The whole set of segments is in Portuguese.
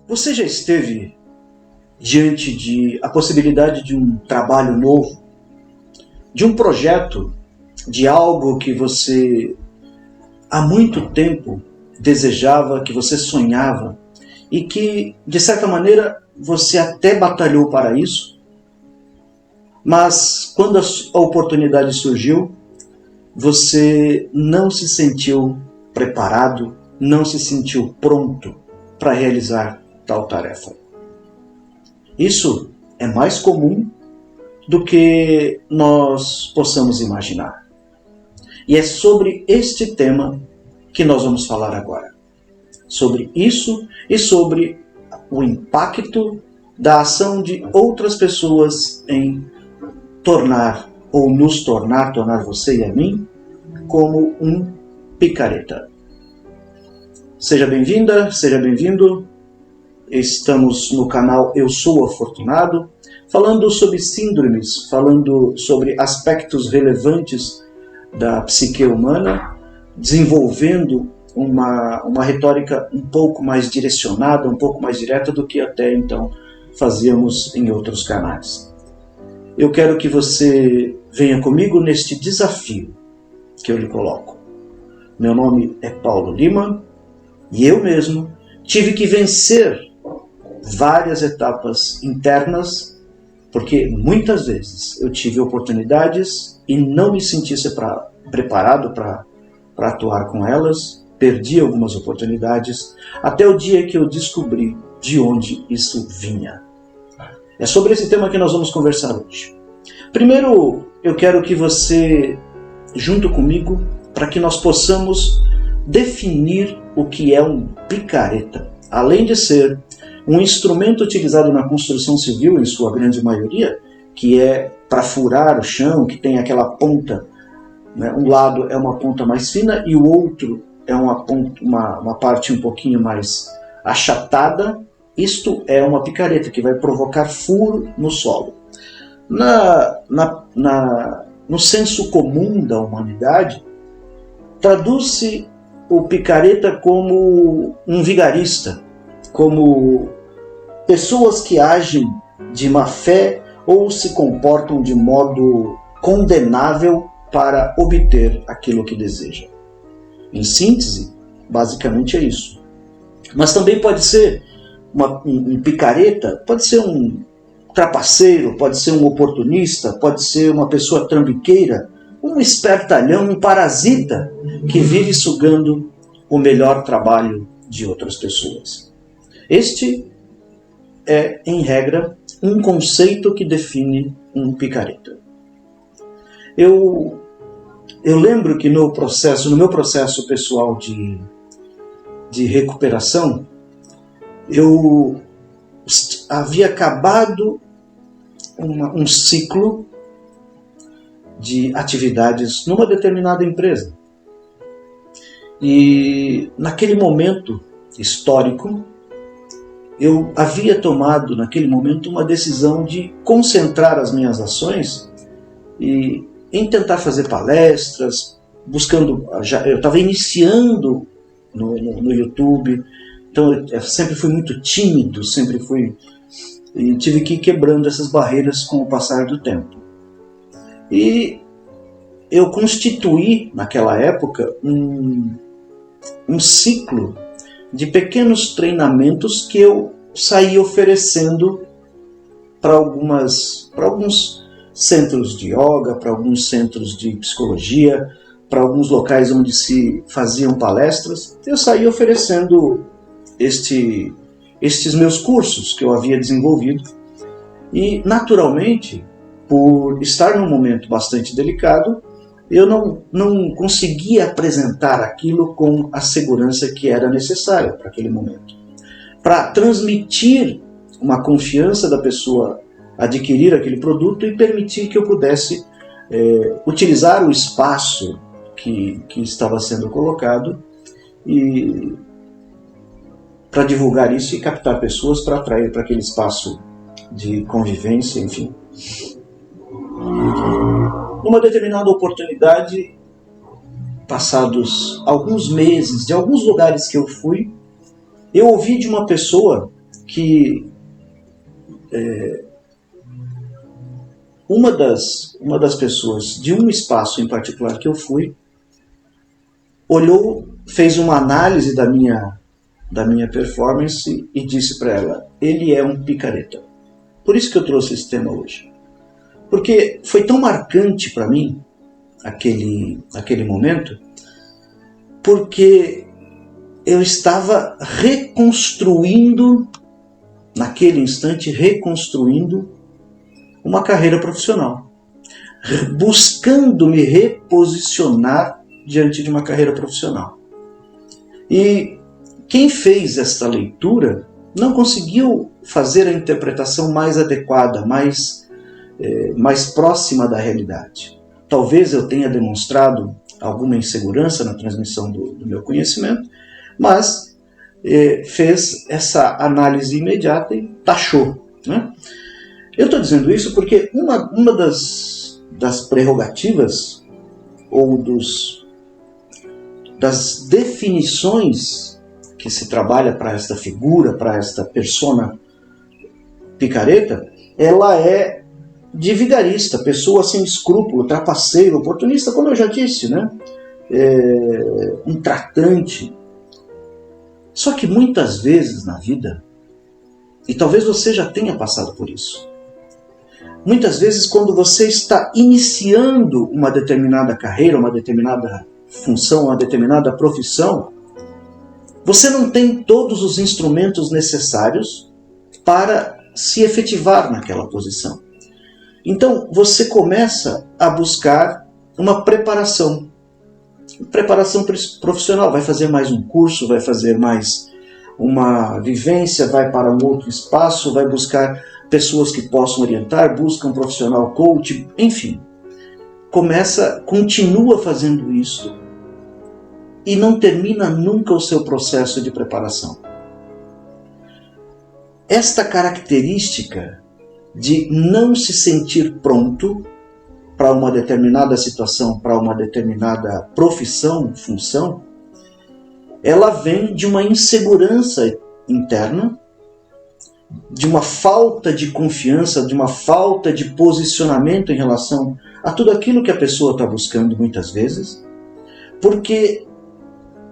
Você já esteve diante de a possibilidade de um trabalho novo, de um projeto, de algo que você há muito tempo desejava, que você sonhava e que, de certa maneira, você até batalhou para isso, mas quando a oportunidade surgiu, você não se sentiu preparado, não se sentiu pronto para realizar tal tarefa. Isso é mais comum do que nós possamos imaginar. E é sobre este tema que nós vamos falar agora. Sobre isso e sobre o impacto da ação de outras pessoas em tornar ou nos tornar você e a mim, como um picareta. Seja bem-vinda, seja bem-vindo. Estamos no canal Eu Sou Afortunado, falando sobre síndromes, falando sobre aspectos relevantes da psique humana, desenvolvendo uma retórica um pouco mais direcionada, um pouco mais direta do que até então fazíamos em outros canais. Eu quero que você venha comigo neste desafio que eu lhe coloco. Meu nome é Paulo Lima e eu mesmo tive que vencer várias etapas internas, porque muitas vezes eu tive oportunidades e não me senti preparado para atuar com elas, perdi algumas oportunidades, até o dia que eu descobri de onde isso vinha. É sobre esse tema que nós vamos conversar hoje. Primeiro, eu quero que você, junto comigo, para que nós possamos definir o que é um picareta. Além de ser um instrumento utilizado na construção civil, em sua grande maioria, que é para furar o chão, que tem aquela ponta, né? Um lado é uma ponta mais fina e o outro é uma parte um pouquinho mais achatada. Isto é uma picareta que vai provocar furo no solo. No senso comum da humanidade, traduz-se o picareta como um vigarista, como pessoas que agem de má fé ou se comportam de modo condenável para obter aquilo que deseja. Em síntese, basicamente é isso. Mas também pode ser um picareta, pode ser um trapaceiro, pode ser um oportunista, pode ser uma pessoa trambiqueira, um espertalhão, um parasita que vive sugando o melhor trabalho de outras pessoas. Este é, em regra, um conceito que define um picareta. Eu lembro que no meu processo pessoal de recuperação, eu havia acabado um ciclo de atividades numa determinada empresa. E naquele momento histórico, eu havia tomado naquele momento uma decisão de concentrar as minhas ações em tentar fazer palestras, buscando, eu estava iniciando no YouTube, então eu sempre fui muito tímido, e tive que ir quebrando essas barreiras com o passar do tempo. E eu constituí, naquela época, um ciclo de pequenos treinamentos que eu saí oferecendo para alguns centros de yoga, para alguns centros de psicologia, para alguns locais onde se faziam palestras. Eu saí oferecendo estes meus cursos que eu havia desenvolvido. E, naturalmente, por estar num momento bastante delicado, eu não conseguia apresentar aquilo com a segurança que era necessária para aquele momento. Para transmitir uma confiança da pessoa adquirir aquele produto e permitir que eu pudesse utilizar o espaço que estava sendo colocado e para divulgar isso e captar pessoas para atrair para aquele espaço de convivência, enfim. Numa determinada oportunidade, passados alguns meses, de alguns lugares que eu fui, eu ouvi de uma pessoa que uma das pessoas de um espaço em particular que eu fui olhou, fez uma análise da minha performance e disse para ela: ele é um picareta. Por isso que eu trouxe esse tema hoje. Porque foi tão marcante para mim aquele momento, porque eu estava reconstruindo, naquele instante, uma carreira profissional, buscando me reposicionar diante de uma carreira profissional. E quem fez esta leitura não conseguiu fazer a interpretação mais adequada, mais próxima da realidade. Talvez eu tenha demonstrado alguma insegurança na transmissão do meu conhecimento, mas fez essa análise imediata e taxou, né? Eu estou dizendo isso porque uma das prerrogativas ou das definições que se trabalha para esta figura, para esta persona picareta, ela é de vigarista, pessoa sem escrúpulo, trapaceiro, oportunista, como eu já disse, né? Um tratante. Só que muitas vezes na vida, e talvez você já tenha passado por isso, muitas vezes quando você está iniciando uma determinada carreira, uma determinada função, uma determinada profissão, você não tem todos os instrumentos necessários para se efetivar naquela posição. Então você começa a buscar uma preparação profissional, vai fazer mais um curso, vai fazer mais uma vivência, vai para um outro espaço, vai buscar pessoas que possam orientar, busca um profissional coach, enfim. Continua fazendo isso e não termina nunca o seu processo de preparação. Esta característica de não se sentir pronto para uma determinada situação, para uma determinada profissão, função, ela vem de uma insegurança interna, de uma falta de confiança, de uma falta de posicionamento em relação a tudo aquilo que a pessoa está buscando muitas vezes, porque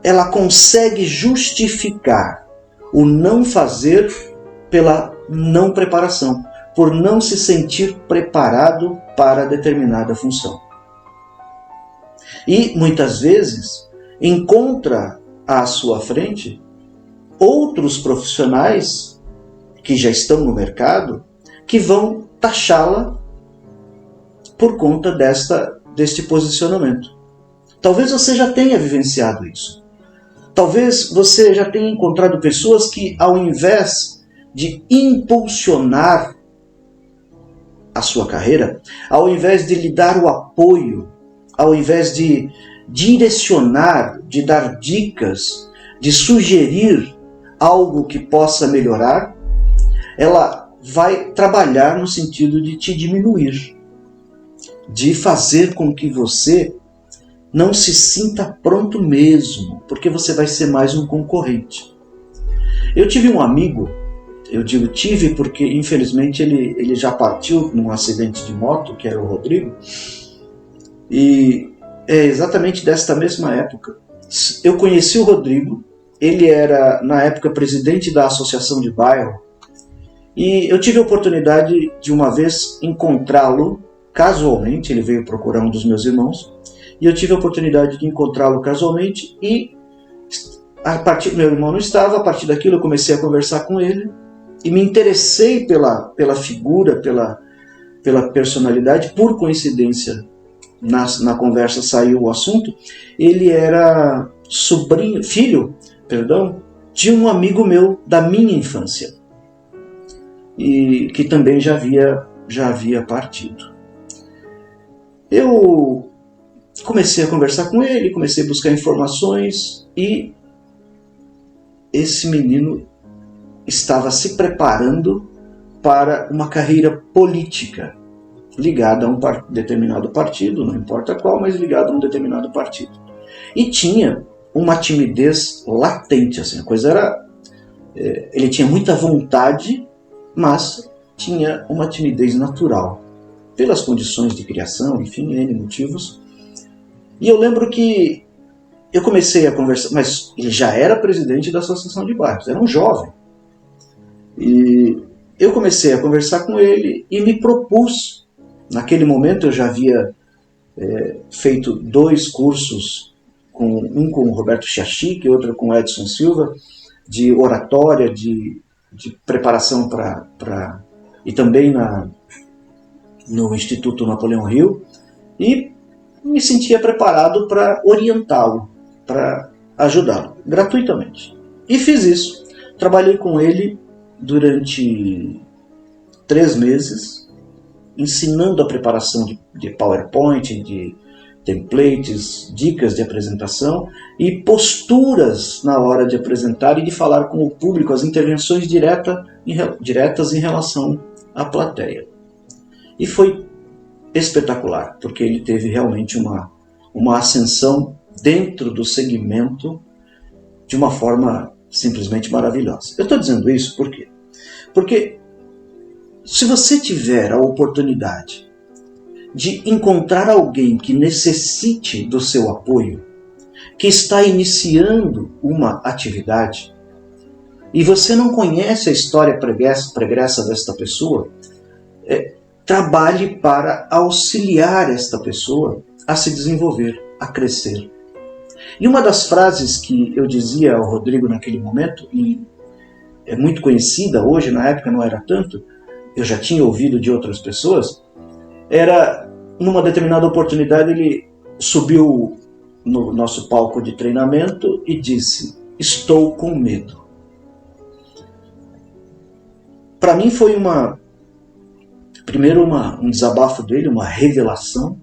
ela consegue justificar o não fazer pela não preparação, por não se sentir preparado para determinada função. E muitas vezes encontra à sua frente outros profissionais que já estão no mercado que vão taxá-la por conta deste posicionamento. Talvez você já tenha vivenciado isso. Talvez você já tenha encontrado pessoas que, ao invés de impulsionar a sua carreira, ao invés de lhe dar o apoio, ao invés de direcionar, de dar dicas, de sugerir algo que possa melhorar, ela vai trabalhar no sentido de te diminuir, de fazer com que você não se sinta pronto mesmo, porque você vai ser mais um concorrente. Eu tive um amigo, eu digo tive porque infelizmente ele já partiu num acidente de moto, que era o Rodrigo, e é exatamente desta mesma época. Eu conheci o Rodrigo, ele era na época presidente da associação de bairro, e eu tive a oportunidade de uma vez encontrá-lo casualmente, ele veio procurar um dos meus irmãos, e eu tive a oportunidade de encontrá-lo casualmente, e meu irmão não estava, a partir daquilo eu comecei a conversar com ele, e me interessei pela figura, pela personalidade. Por coincidência, na conversa saiu o assunto, ele era filho de um amigo meu da minha infância, e que também já havia partido. Eu comecei a conversar com ele, comecei a buscar informações, e esse menino estava se preparando para uma carreira política, ligada a um determinado partido, não importa qual, mas ligada a um determinado partido. E tinha uma timidez latente, assim, a coisa era Ele tinha muita vontade, mas tinha uma timidez natural, pelas condições de criação, enfim, N motivos. E eu lembro que eu comecei a conversar, mas ele já era presidente da Associação de Bairros, era um jovem. E eu comecei a conversar com ele e me propus. Naquele momento eu já havia feito 2 cursos, um com o Roberto Chachik e outro com o Edson Silva, de oratória, de preparação e também no Instituto Napoleão Hill, e me sentia preparado para orientá-lo, para ajudá-lo, gratuitamente. E fiz isso. Trabalhei com ele durante 3 meses, ensinando a preparação de PowerPoint, de templates, dicas de apresentação e posturas na hora de apresentar e de falar com o público, as intervenções diretas em relação à plateia. E foi espetacular, porque ele teve realmente uma ascensão dentro do segmento de uma forma simplesmente maravilhosa. Eu estou dizendo isso por quê? Porque se você tiver a oportunidade de encontrar alguém que necessite do seu apoio, que está iniciando uma atividade, e você não conhece a história pregressa desta pessoa, trabalhe para auxiliar esta pessoa a se desenvolver, a crescer. E uma das frases que eu dizia ao Rodrigo naquele momento, e é muito conhecida hoje, na época não era tanto, eu já tinha ouvido de outras pessoas, era, numa determinada oportunidade, ele subiu no nosso palco de treinamento e disse: "Estou com medo". Para mim foi primeiro um desabafo dele, uma revelação,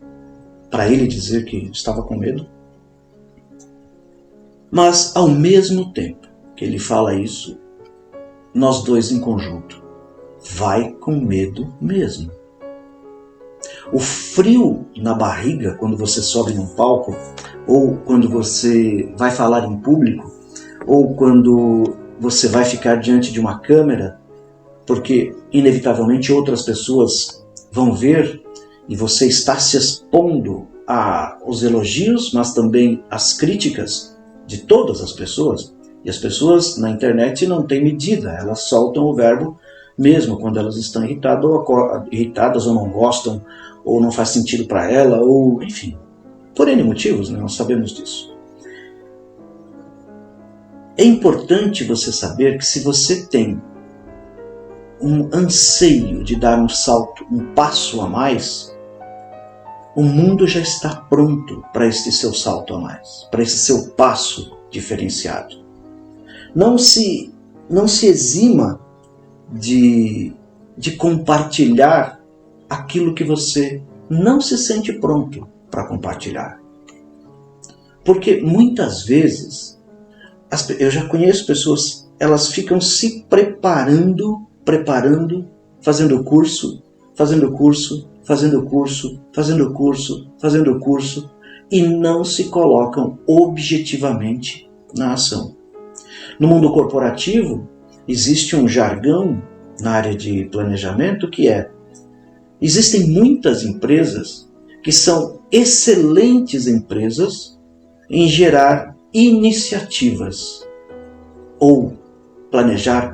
para ele dizer que estava com medo. Mas, ao mesmo tempo que ele fala isso, nós dois em conjunto, vai com medo mesmo. O frio na barriga quando você sobe num palco, ou quando você vai falar em público, ou quando você vai ficar diante de uma câmera, porque inevitavelmente outras pessoas vão ver e você está se expondo aos elogios, mas também às críticas de todas as pessoas. E as pessoas na internet não têm medida, elas soltam o verbo mesmo quando elas estão irritadas ou não gostam, ou não faz sentido para ela, ou enfim, por N motivos, né? Nós sabemos disso. É importante você saber que se você tem um anseio de dar um salto, um passo a mais, o mundo já está pronto para este seu salto a mais, para esse seu passo diferenciado. Não se exima de compartilhar aquilo que você não se sente pronto para compartilhar. Porque muitas vezes, eu já conheço pessoas, elas ficam se preparando, fazendo curso, e não se colocam objetivamente na ação. No mundo corporativo, existe um jargão na área de planejamento que existem muitas empresas que são excelentes empresas em gerar iniciativas, ou planejar,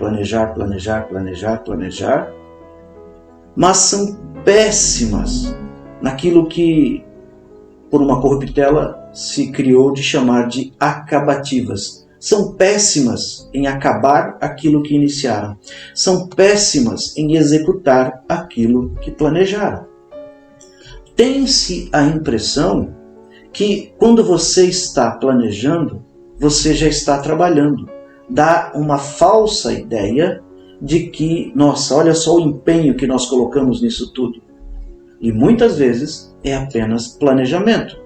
mas são péssimas naquilo que, por uma corruptela, se criou de chamar de acabativas. São péssimas em acabar aquilo que iniciaram. São péssimas em executar aquilo que planejaram. Tem-se a impressão que quando você está planejando, você já está trabalhando. Dá uma falsa ideia de que, nossa, olha só o empenho que nós colocamos nisso tudo. E muitas vezes é apenas planejamento.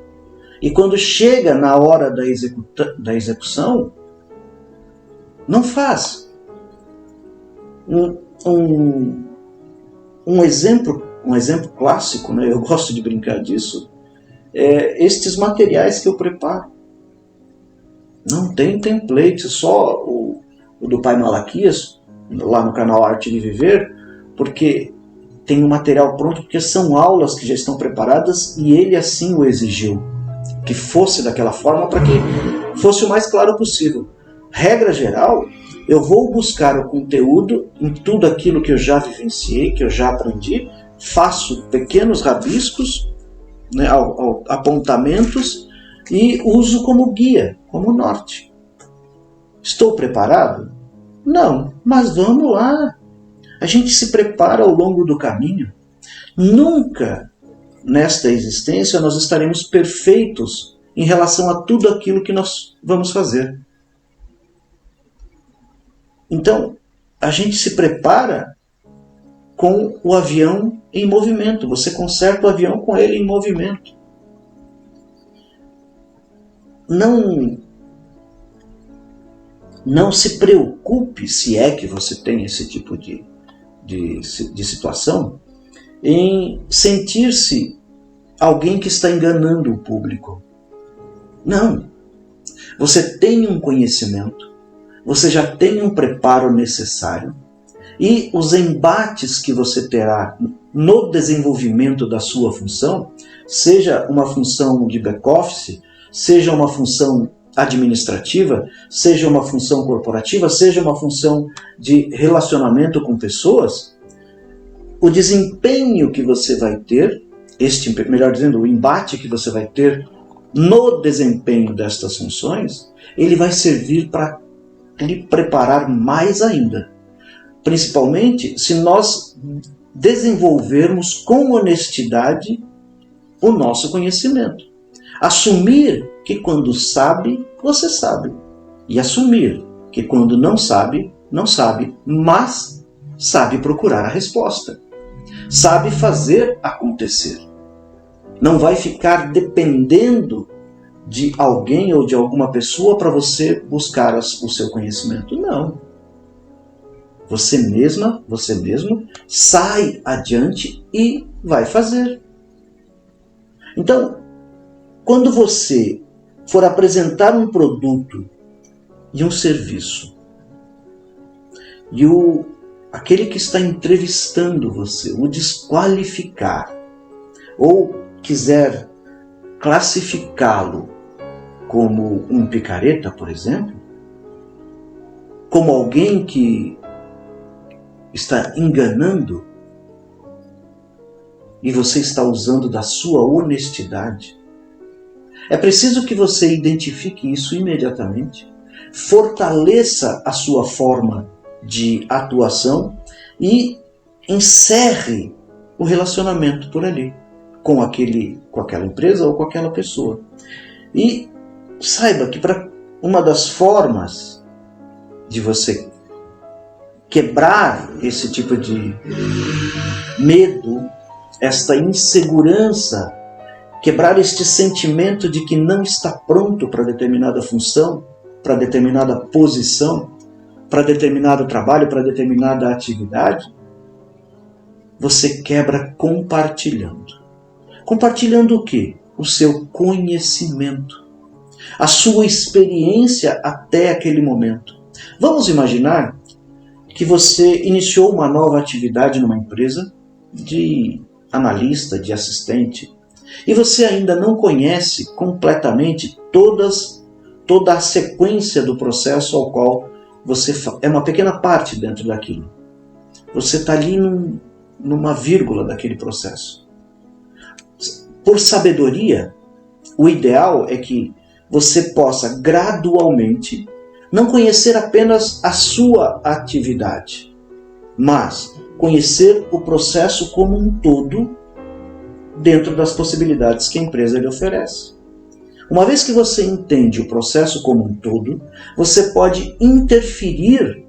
E quando chega na hora da execução, não faz. Um exemplo clássico, né? Eu gosto de brincar disso, estes materiais que eu preparo. Não tem template, só o do Pai Malaquias, lá no canal Arte de Viver, porque tem um material pronto, porque são aulas que já estão preparadas e ele assim o exigiu, que fosse daquela forma para que fosse o mais claro possível. Regra geral, eu vou buscar o conteúdo em tudo aquilo que eu já vivenciei, que eu já aprendi, faço pequenos rabiscos, né, apontamentos e uso como guia, como norte. Estou preparado? Não, mas vamos lá. A gente se prepara ao longo do caminho. Nunca nesta existência nós estaremos perfeitos em relação a tudo aquilo que nós vamos fazer. Então, a gente se prepara com o avião em movimento. Você conserta o avião com ele em movimento. Não se preocupe, se é que você tem esse tipo de situação, em sentir-se alguém que está enganando o público. Não. Você tem um conhecimento, você já tem um preparo necessário e os embates que você terá no desenvolvimento da sua função, seja uma função de back-office, seja uma função administrativa, seja uma função corporativa, seja uma função de relacionamento com pessoas, o desempenho que você vai ter, melhor dizendo, o embate que você vai ter no desempenho destas funções, ele vai servir para lhe preparar mais ainda. Principalmente se nós desenvolvermos com honestidade o nosso conhecimento. Assumir que quando sabe, você sabe. E assumir que quando não sabe, não sabe, mas sabe procurar a resposta. Sabe fazer acontecer. Não vai ficar dependendo de alguém ou de alguma pessoa para você buscar o seu conhecimento. Não. Você mesma, você mesmo, sai adiante e vai fazer. Então, quando você for apresentar um produto e um serviço, e aquele que está entrevistando você o desqualificar, ou quiser classificá-lo como um picareta, por exemplo, como alguém que está enganando, e você está usando da sua honestidade, é preciso que você identifique isso imediatamente, fortaleça a sua forma de atuação e encerre o relacionamento por ali, com aquela empresa ou com aquela pessoa. E saiba que uma das formas de você quebrar esse tipo de medo, esta insegurança, quebrar este sentimento de que não está pronto para determinada função, para determinada posição, para determinado trabalho, para determinada atividade, você quebra compartilhando. Compartilhando o quê? O seu conhecimento, a sua experiência até aquele momento. Vamos imaginar que você iniciou uma nova atividade numa empresa de analista, de assistente, e você ainda não conhece completamente toda a sequência do processo ao qual você é uma pequena parte dentro daquilo. Você está ali numa vírgula daquele processo. Por sabedoria, o ideal é que você possa gradualmente não conhecer apenas a sua atividade, mas conhecer o processo como um todo dentro das possibilidades que a empresa lhe oferece. Uma vez que você entende o processo como um todo, você pode interferir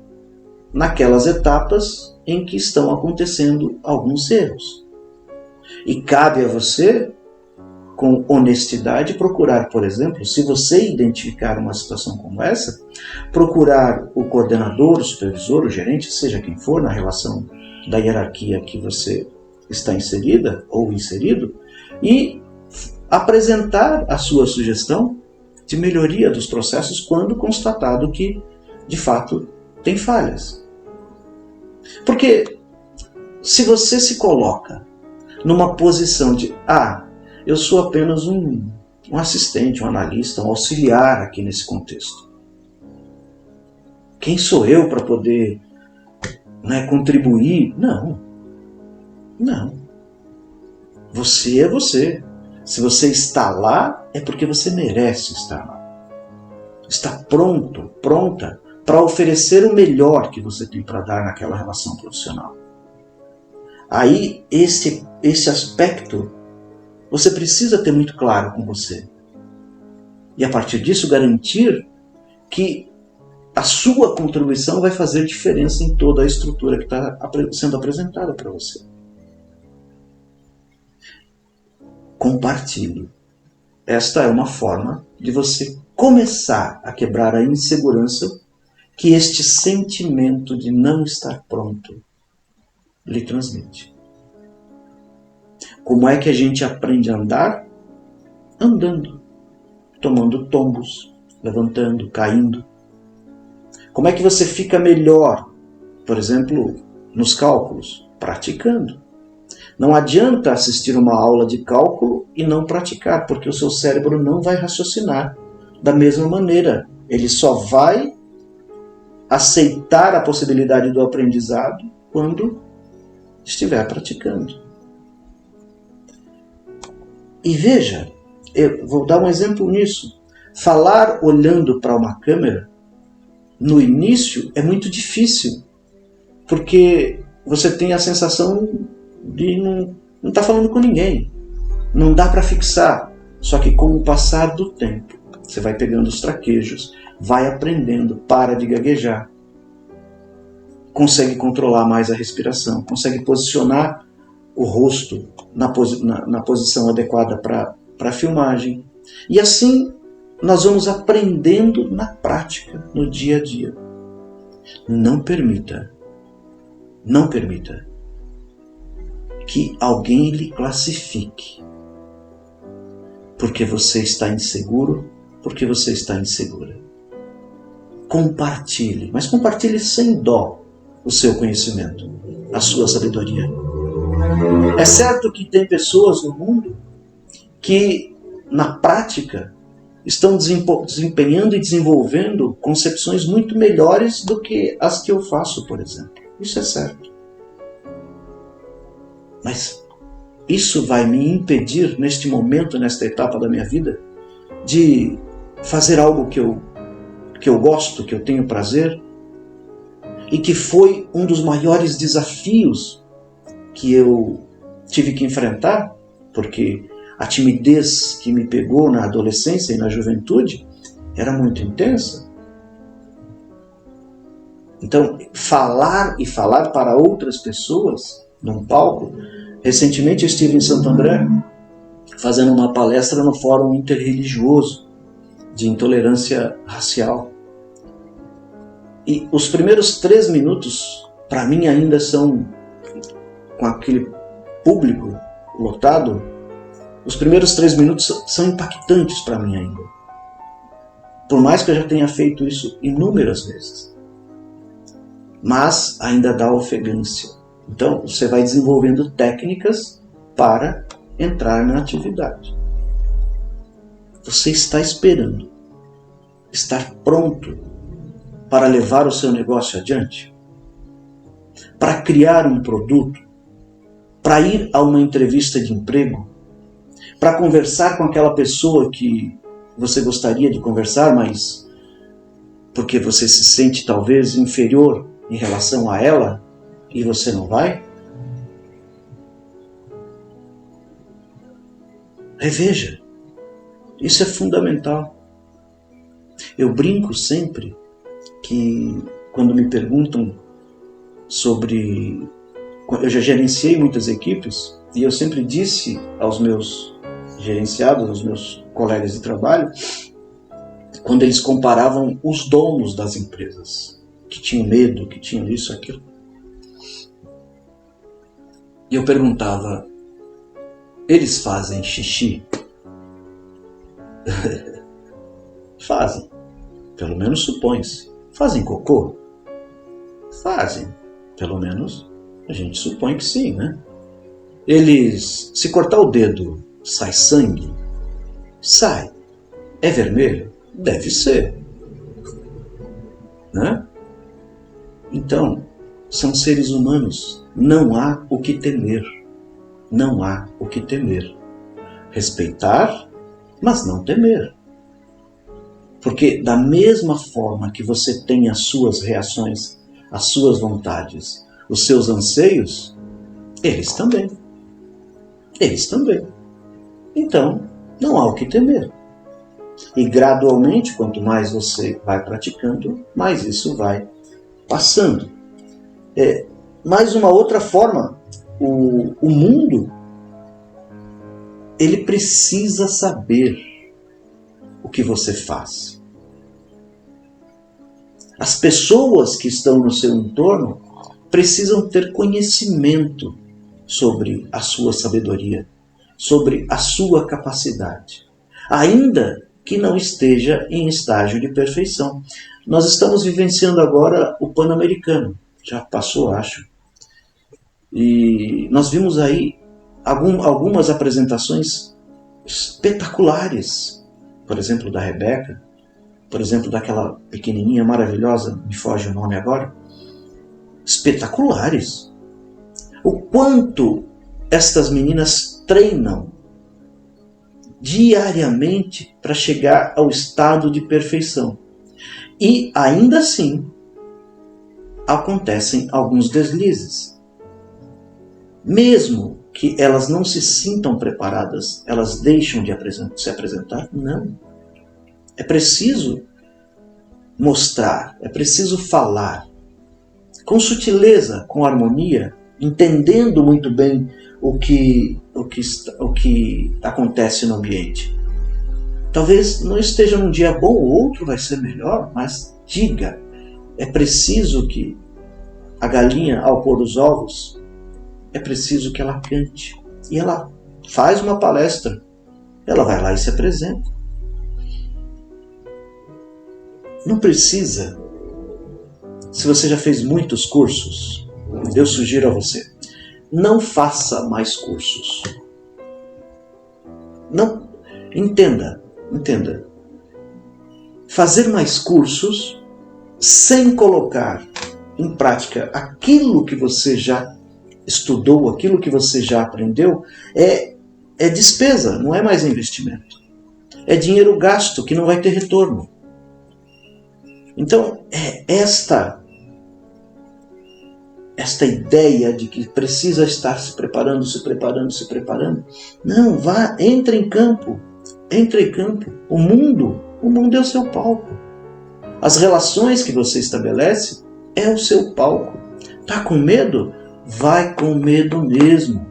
naquelas etapas em que estão acontecendo alguns erros. E cabe a você, com honestidade, procurar, por exemplo, se você identificar uma situação como essa, procurar o coordenador, o supervisor, o gerente, seja quem for, na relação da hierarquia que você está inserida ou inserido, e apresentar a sua sugestão de melhoria dos processos quando constatado que, de fato, tem falhas. Porque se você se coloca numa posição de, eu sou apenas um assistente, um analista, um auxiliar aqui nesse contexto. Quem sou eu para poder contribuir? Não. Você é você. Se você está lá, é porque você merece estar lá. Está pronto, pronta para oferecer o melhor que você tem para dar naquela relação profissional. Aí, esse aspecto, você precisa ter muito claro com você. E a partir disso, garantir que a sua contribuição vai fazer diferença em toda a estrutura que está sendo apresentada para você. Compartilhe. Esta é uma forma de você começar a quebrar a insegurança que este sentimento de não estar pronto lhe transmite. Como é que a gente aprende a andar? Andando, tomando tombos, levantando, caindo. Como é que você fica melhor, por exemplo, nos cálculos? Praticando. Não adianta assistir uma aula de cálculo e não praticar, porque o seu cérebro não vai raciocinar da mesma maneira. Ele só vai aceitar a possibilidade do aprendizado quando estiver praticando. E veja, eu vou dar um exemplo nisso. Falar olhando para uma câmera, no início, é muito difícil, porque você tem a sensação de não estar falando com ninguém. Não dá para fixar. Só que com o passar do tempo, você vai pegando os traquejos, vai aprendendo, para de gaguejar, consegue controlar mais a respiração, consegue posicionar o rosto na posição adequada para a filmagem. E assim nós vamos aprendendo na prática, no dia a dia. Não permita que alguém lhe classifique porque você está inseguro, porque você está insegura. Compartilhe, mas compartilhe sem dó o seu conhecimento, a sua sabedoria. É certo que tem pessoas no mundo que, na prática, estão desempenhando e desenvolvendo concepções muito melhores do que as que eu faço, por exemplo. Isso é certo. Mas isso vai me impedir, neste momento, nesta etapa da minha vida, de fazer algo que eu gosto, que eu tenho prazer, e que foi um dos maiores desafios que eu tive que enfrentar, porque a timidez que me pegou na adolescência e na juventude era muito intensa. Então, falar para outras pessoas num palco. Recentemente eu estive em Santo André fazendo uma palestra no Fórum Interreligioso de Intolerância Racial. E os primeiros 3 minutos, para mim, ainda são, com aquele público lotado, os primeiros 3 minutos são impactantes para mim ainda. Por mais que eu já tenha feito isso inúmeras vezes. Mas ainda dá ofegância. Então, você vai desenvolvendo técnicas para entrar na atividade. Você está esperando estar pronto para levar o seu negócio adiante? Para criar um produto? Para ir a uma entrevista de emprego? Para conversar com aquela pessoa que você gostaria de conversar, mas porque você se sente talvez inferior em relação a ela e você não vai? Reveja. Isso é fundamental. Eu brinco sempre que quando me perguntam sobre... Eu já gerenciei muitas equipes e eu sempre disse aos meus gerenciados, aos meus colegas de trabalho, quando eles comparavam os donos das empresas, que tinham medo, que tinham isso, aquilo. E eu perguntava, eles fazem xixi? Fazem. Pelo menos supõe-se. Fazem cocô? Fazem. Pelo menos a gente supõe que sim, né? Eles, se cortar o dedo, sai sangue? Sai. É vermelho? Deve ser. Né? Então, são seres humanos. Não há o que temer. Não há o que temer. Respeitar, mas não temer. Porque da mesma forma que você tem as suas reações, as suas vontades, os seus anseios, eles também. Eles também. Então, não há o que temer. E gradualmente, quanto mais você vai praticando, mais isso vai passando. Mais uma outra forma, o mundo, ele precisa saber o que você faz. As pessoas que estão no seu entorno precisam ter conhecimento sobre a sua sabedoria, sobre a sua capacidade, ainda que não esteja em estágio de perfeição. Nós estamos vivenciando agora o Pan-Americano, já passou, acho, e nós vimos aí algumas apresentações espetaculares, por exemplo, da Rebeca, por exemplo, daquela pequenininha maravilhosa, me foge o nome agora, espetaculares. O quanto estas meninas treinam diariamente para chegar ao estado de perfeição. E ainda assim, acontecem alguns deslizes. Mesmo que elas não se sintam preparadas, elas deixam de se apresentar? Não. É preciso mostrar, é preciso falar, com sutileza, com harmonia, entendendo muito bem o que acontece no ambiente. Talvez não esteja num dia bom, o outro vai ser melhor, mas diga, é preciso que a galinha, ao pôr os ovos, é preciso que ela cante. E ela faz uma palestra, ela vai lá e se apresenta. Não precisa. Se você já fez muitos cursos, eu sugiro a você, não faça mais cursos. Não, entenda. Fazer mais cursos sem colocar em prática aquilo que você já estudou, aquilo que você já aprendeu, é despesa, não é mais investimento. É dinheiro gasto que não vai ter retorno. Então, esta ideia de que precisa estar se preparando. Não, entre em campo. O mundo é o seu palco. As relações que você estabelece é o seu palco. Tá com medo? Vai com medo mesmo.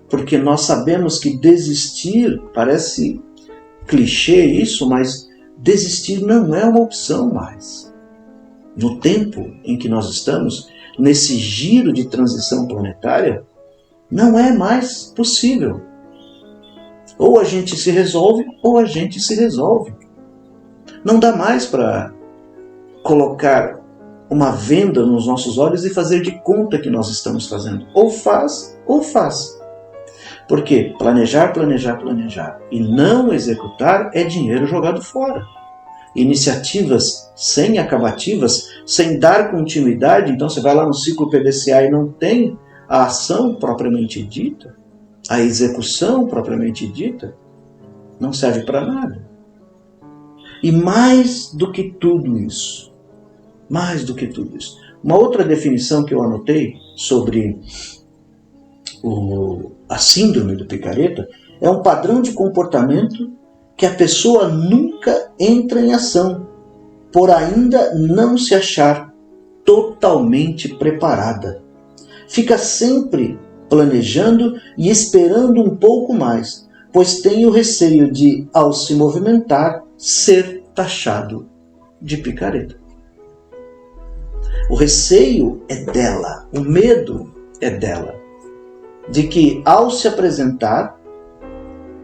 Porque nós sabemos que desistir, parece clichê isso, mas desistir não é uma opção mais. No tempo em que nós estamos, nesse giro de transição planetária, não é mais possível. Ou a gente se resolve, ou a gente se resolve. Não dá mais para colocar uma venda nos nossos olhos e fazer de conta que nós estamos fazendo. Ou faz. Porque planejar e não executar é dinheiro jogado fora. Iniciativas sem acabativas, sem dar continuidade, então você vai lá no ciclo PDCA e não tem a ação propriamente dita, a execução propriamente dita, não serve para nada. E mais do que tudo isso, uma outra definição que eu anotei sobre a síndrome do picareta é um padrão de comportamento que a pessoa nunca entra em ação, por ainda não se achar totalmente preparada. Fica sempre planejando e esperando um pouco mais, pois tem o receio de, ao se movimentar, ser taxado de picareta. O receio é dela, o medo é dela, de que ao se apresentar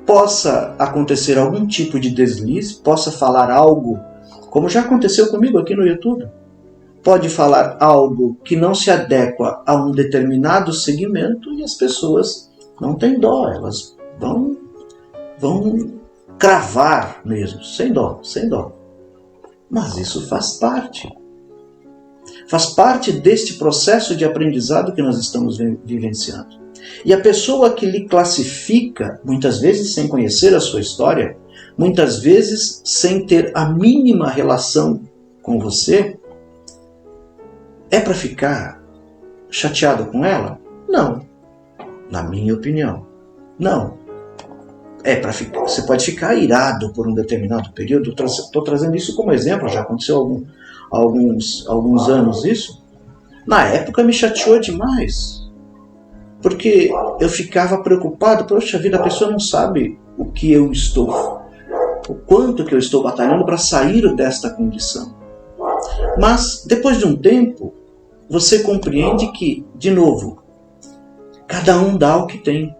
possa acontecer algum tipo de deslize, possa falar algo, como já aconteceu comigo aqui no YouTube. pode falar algo que não se adequa a um determinado segmento e as pessoas não têm dó, elas vão cravar mesmo, sem dó, sem dó. Mas isso faz parte. Faz parte deste processo de aprendizado que nós estamos vivenciando. E a pessoa que lhe classifica, muitas vezes sem conhecer a sua história, muitas vezes sem ter a mínima relação com você, é para ficar chateado com ela? Não. Na minha opinião, não. Você pode ficar irado por um determinado período. Estou trazendo isso como exemplo, já aconteceu alguns anos isso. Na época me chateou demais, porque eu ficava preocupado. Poxa vida, a pessoa não sabe o quanto que eu estou batalhando para sair desta condição. Mas depois de um tempo, você compreende que, de novo, cada um dá o que tem.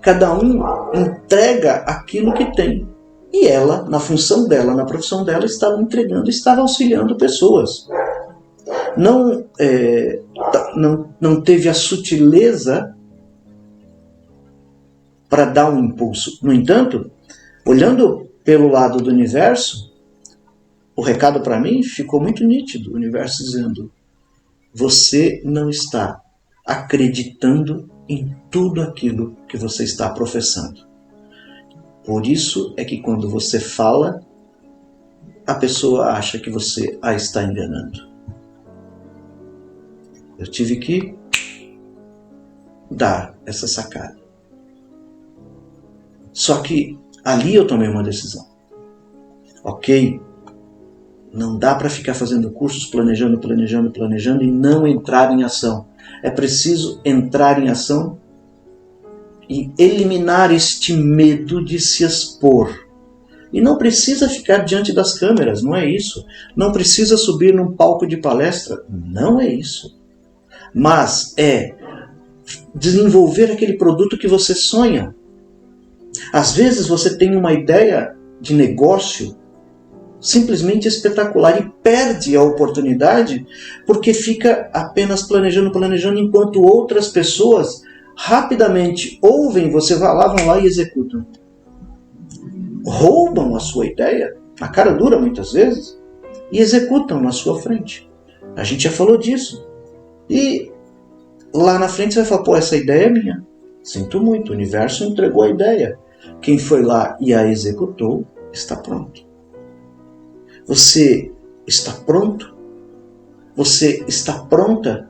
Cada um entrega aquilo que tem. E ela, na função dela, na profissão dela, estava entregando, estava auxiliando pessoas. Não teve a sutileza para dar um impulso. No entanto, olhando pelo lado do universo, o recado para mim ficou muito nítido. O universo dizendo: você não está acreditando em tudo aquilo que você está professando. Por isso é que quando você fala, a pessoa acha que você a está enganando. Eu tive que dar essa sacada. Só que ali eu tomei uma decisão. Ok, não dá para ficar fazendo cursos, planejando e não entrar em ação. É preciso entrar em ação e eliminar este medo de se expor. E não precisa ficar diante das câmeras, não é isso. Não precisa subir num palco de palestra, não é isso. Mas é desenvolver aquele produto que você sonha. Às vezes você tem uma ideia de negócio simplesmente espetacular e perde a oportunidade porque fica apenas planejando, enquanto outras pessoas rapidamente ouvem, vão lá e executam. Roubam a sua ideia, na cara dura muitas vezes, e executam na sua frente. A gente já falou disso. E lá na frente você vai falar: pô, essa ideia é minha. Sinto muito, o universo entregou a ideia. Quem foi lá e a executou está pronto. Você está pronto? Você está pronta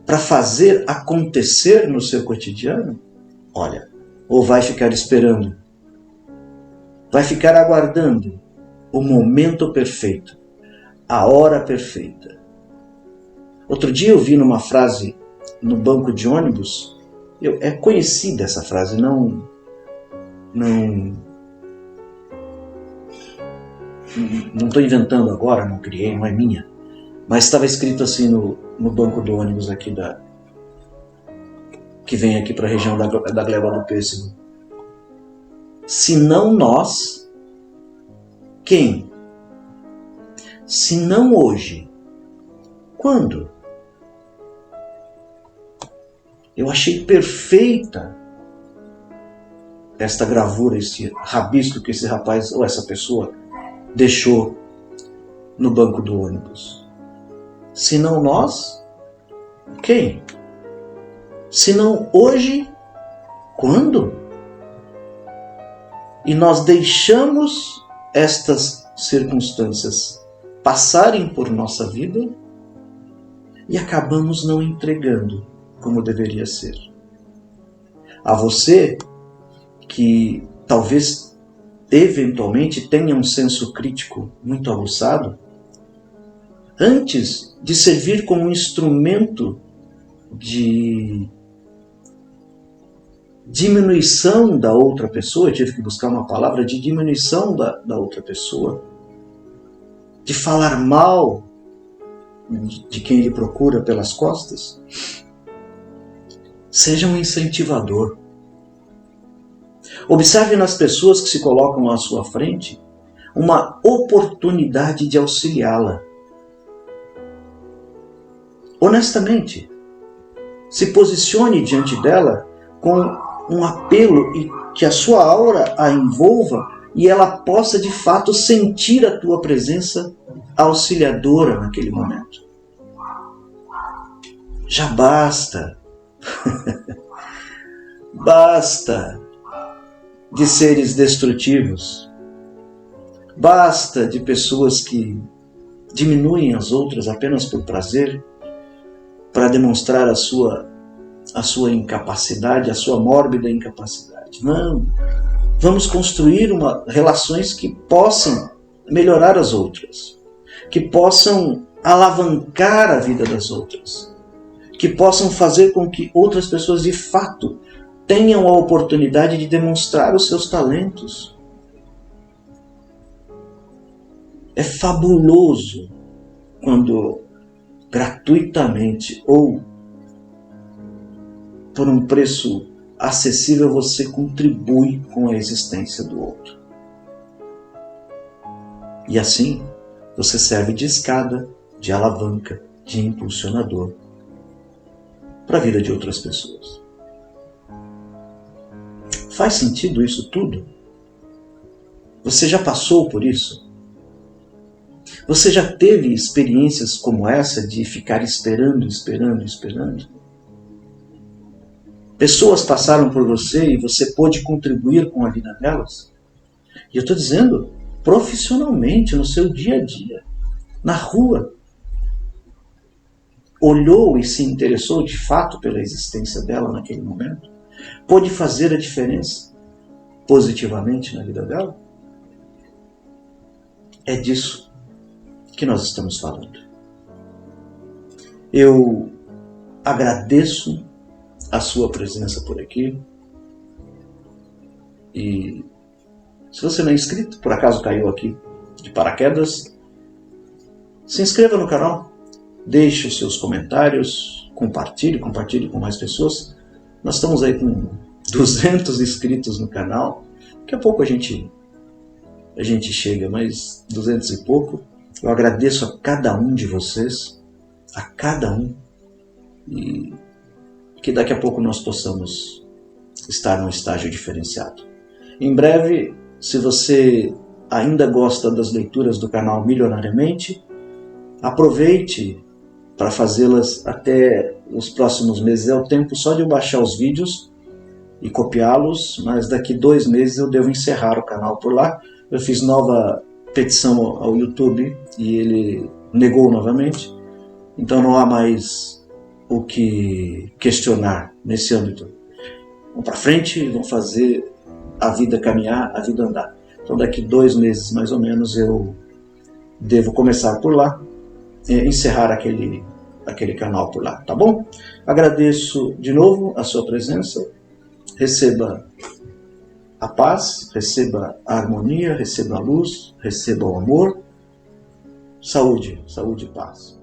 para fazer acontecer no seu cotidiano? Olha, ou vai ficar esperando? Vai ficar aguardando o momento perfeito, a hora perfeita. Outro dia eu vi numa frase no banco de ônibus, é conhecida essa frase, não estou inventando agora, não criei, não é minha, mas estava escrito assim no banco do ônibus aqui que vem aqui para a região da Gleba do Pêssego. Se não nós, quem? Se não hoje, quando? Eu achei perfeita esta gravura, esse rabisco que esse rapaz ou essa pessoa deixou no banco do ônibus. Se não nós, quem? Se não hoje, quando? E nós deixamos estas circunstâncias passarem por nossa vida e acabamos não entregando como deveria ser. A você que talvez eventualmente tenha um senso crítico muito aguçado, antes de servir como um instrumento de diminuição da outra pessoa, eu tive que buscar uma palavra de diminuição da outra pessoa, de falar mal de quem ele procura pelas costas, seja um incentivador. Observe nas pessoas que se colocam à sua frente uma oportunidade de auxiliá-la. Honestamente, se posicione diante dela com um apelo e que a sua aura a envolva e ela possa de fato sentir a tua presença auxiliadora naquele momento. Já basta. Basta de seres destrutivos. Basta de pessoas que diminuem as outras apenas por prazer, para demonstrar a sua incapacidade, a sua mórbida incapacidade. Não. Vamos construir relações que possam melhorar as outras, que possam alavancar a vida das outras, que possam fazer com que outras pessoas de fato tenham a oportunidade de demonstrar os seus talentos. É fabuloso quando gratuitamente ou por um preço acessível você contribui com a existência do outro. E assim você serve de escada, de alavanca, de impulsionador para a vida de outras pessoas. Faz sentido isso tudo? Você já passou por isso? Você já teve experiências como essa de ficar esperando? Pessoas passaram por você e você pôde contribuir com a vida delas? E eu estou dizendo profissionalmente, no seu dia a dia, na rua. Olhou e se interessou de fato pela existência dela naquele momento? Pôde fazer a diferença positivamente na vida dela? É disso que nós estamos falando. Eu agradeço a sua presença por aqui. E se você não é inscrito, por acaso caiu aqui de paraquedas, se inscreva no canal, deixe os seus comentários, compartilhe com mais pessoas. Nós estamos aí com 200 inscritos no canal. Daqui a pouco a gente chega, mas 200 e pouco. Eu agradeço a cada um de vocês, a cada um, e que daqui a pouco nós possamos estar num estágio diferenciado. Em breve, se você ainda gosta das leituras do canal Milionariamente, aproveite para fazê-las até os próximos meses. É o tempo só de eu baixar os vídeos e copiá-los, mas daqui 2 meses eu devo encerrar o canal por lá. Eu fiz nova petição ao YouTube e ele negou novamente, então não há mais o que questionar nesse âmbito. Vamos para frente e vamos fazer a vida caminhar, a vida andar. Então daqui 2 meses mais ou menos eu devo começar por lá, encerrar aquele canal por lá, tá bom? Agradeço de novo a sua presença, receba a paz, receba a harmonia, receba a luz, receba o amor, saúde, saúde e paz.